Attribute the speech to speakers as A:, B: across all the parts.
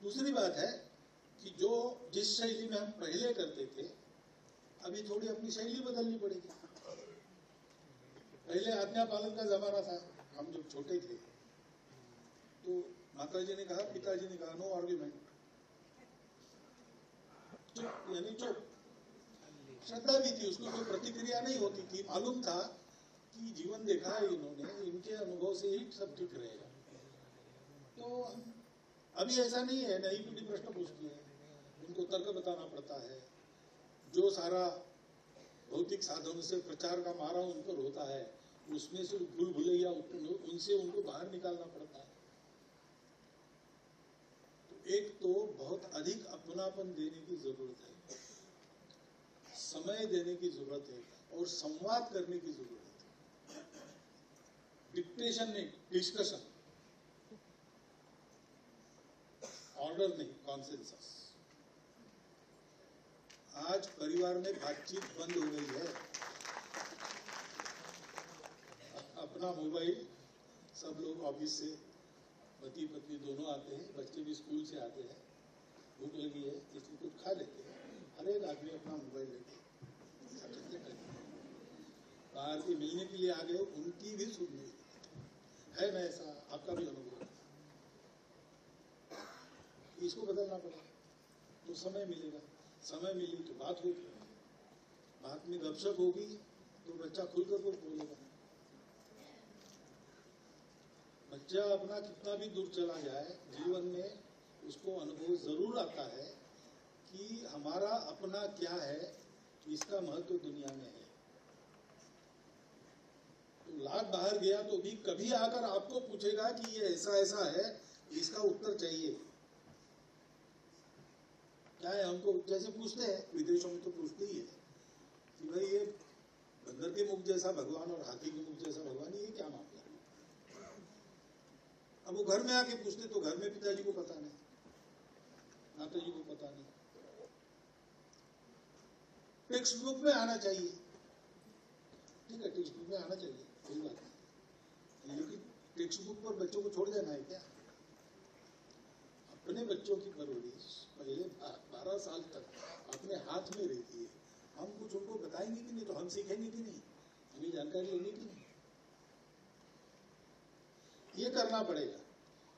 A: दूसरी बात है कि जो जिस शैली में हम पहले करते थे, अभी थोड़ी अपनी शैली बदलनी पड़ेगी। पहले आज्ञा पालन का जमाना था, हम जब छोटे थे तो माताजी ने कहा, पिताजी ने कहा, नो आर्ग्यूमेंट, चुप यानी चुप। श्रद्धा भी थी, उसको कोई प्रतिक्रिया नहीं होती थी। मालूम था कि जीवन देखा है इन्होंने, इनके अनुभव से ही सब ठीक रहेगा। तो अभी ऐसा नहीं है, नई पीढ़ी प्रश्न पूछती है, उनको तर्क बताना पड़ता है। जो सारा भौतिक साधनों से प्रचार का मारा उन पर होता है, उसमें से भूल भुलैया उनसे उनको बाहर निकालना पड़ता है। तो एक तो बहुत अधिक अपनापन देने की जरूरत है, समय देने की जरूरत है और संवाद करने की जरूरत है। डिक्टेशन नहीं, डिस्कशन, ऑर्डर नहीं, कॉन्सेंसस। आज परिवार में बातचीत बंद हो गई है। अपना मोबाइल, सब लोग ऑफिस से पति पत्नी दोनों आते हैं, बच्चे भी स्कूल से आते हैं, भूख लगी है इसलिए कुछ खा लेते हैं, हर एक आदमी अपना मोबाइल लेके बाहर से मिलने के लिए आ गए, उनकी भी सुननी है ना। ऐसा आपका भी अनुभव है? इसको बदलना पड़ेगा तो समय मिलेगा। समय मिली तो बात होगी, बात में गपशप होगी तो बच्चा खुलकर कुछ बोलेगा। बच्चा अपना कितना भी दूर चला जाए, जीवन में उसको अनुभव जरूर आता है कि हमारा अपना क्या है, इसका महत्व दुनिया में है। तो लाख बाहर गया तो भी कभी आकर आपको पूछेगा कि ये ऐसा ऐसा है, इसका उत्तर चाहिए। क्या है, हमको जैसे पूछते हैं, विदेशों में तो पूछते ही है कि भाई ये बंदर के मुख जैसा भगवान और हाथी के मुख जैसा भगवान, ये क्या मामला? अब वो घर में आके पूछते तो घर में पिताजी को पता नहीं, माताजी को पता नहीं। टेक्स्ट बुक में आना चाहिए, ठीक है, टेक्स्ट बुक में आना चाहिए, कोई बात नहीं, लेकिन टेक्स्ट बुक पर बच्चों को छोड़ देना है क्या? अपने बच्चों की परवरिश पहले 12 साल तक अपने हाथ में रहती है। हम कुछ उनको बताएंगे कि नहीं, तो हम सीखेंगे कि नहीं, हमें जानकारी लेनी कि नहीं, ये करना पड़ेगा।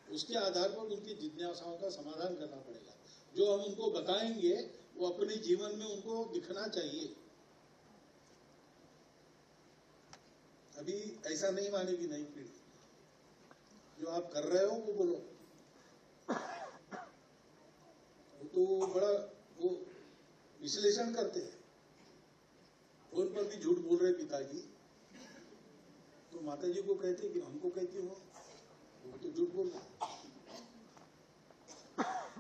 A: उसके आधार पर उनकी जिज्ञासाओं का समाधान करना पड़ेगा। जो हम उनको बताएंगे वो अपने जीवन में उनको दिखना चाहिए। अभी ऐसा नहीं मानेगी नई पीढ़ी, जो आप कर रहे हो वो बोलो। तो बड़ा वो विश्लेषण करते हैं, फोन पर भी झूठ बोल रहे पिताजी, तो माताजी को कहते कि हमको कहती हो, वो तो झूठ बोल रहा,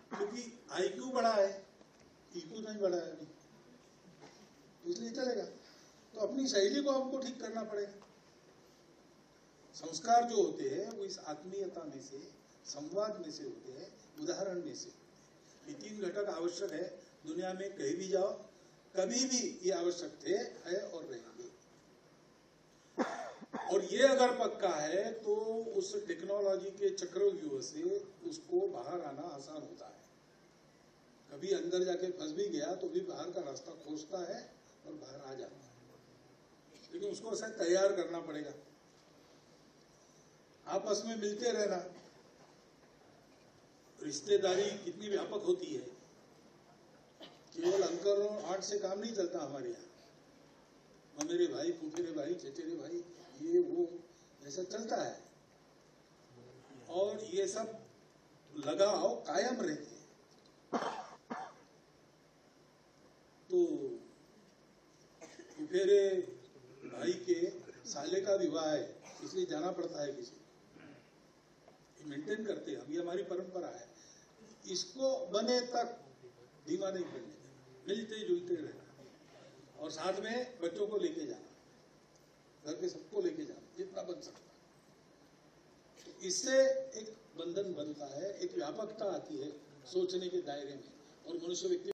A: क्योंकि IQ बढ़ा है, EQ नहीं बढ़ा है अभी, तो इसलिए चलेगा। तो अपनी शैली को हमको ठीक करना पड़ेगा। संस्कार जो होते हैं वो इस आत्मीयता में से, संवाद में से होते हैं, उदाहरण में से। ये 3 घटक आवश्यक है। दुनिया में कहीं भी जाओ, कभी भी ये आवश्यक थे, है और रहेंगे। और ये अगर पक्का है तो उस टेक्नोलॉजी के चक्रव्यूह से उसको बाहर आना आसान होता है। कभी अंदर जाके फंस भी गया तो भी बाहर का रास्ता खोजता है और बाहर आ जाता है, लेकिन उसको ऐसा तैयार करना पड़ेगा। आपस में मिलते रहना, रिश्तेदारी कितनी व्यापक होती है, केवल अंकल और आंट से काम नहीं चलता हमारे यहाँ। ममेरे भाई, फूफेरे भाई, चचेरे भाई, ये वो ऐसा चलता है, और ये सब लगाव कायम रहते हैं। तो फूफेरे भाई के साले का विवाह है, इसलिए जाना पड़ता है किसी, मेंटेन करते हैं। अभी हमारी परंपरा है, इसको बने तक धीमा नहीं पड़ने देना, मिलते जुलते रहना, और साथ में बच्चों को लेके जाना, घर के सबको लेके जाना जितना बन सकता है। तो इससे एक बंधन बनता है, एक व्यापकता आती है सोचने के दायरे में, और मनुष्य व्यक्ति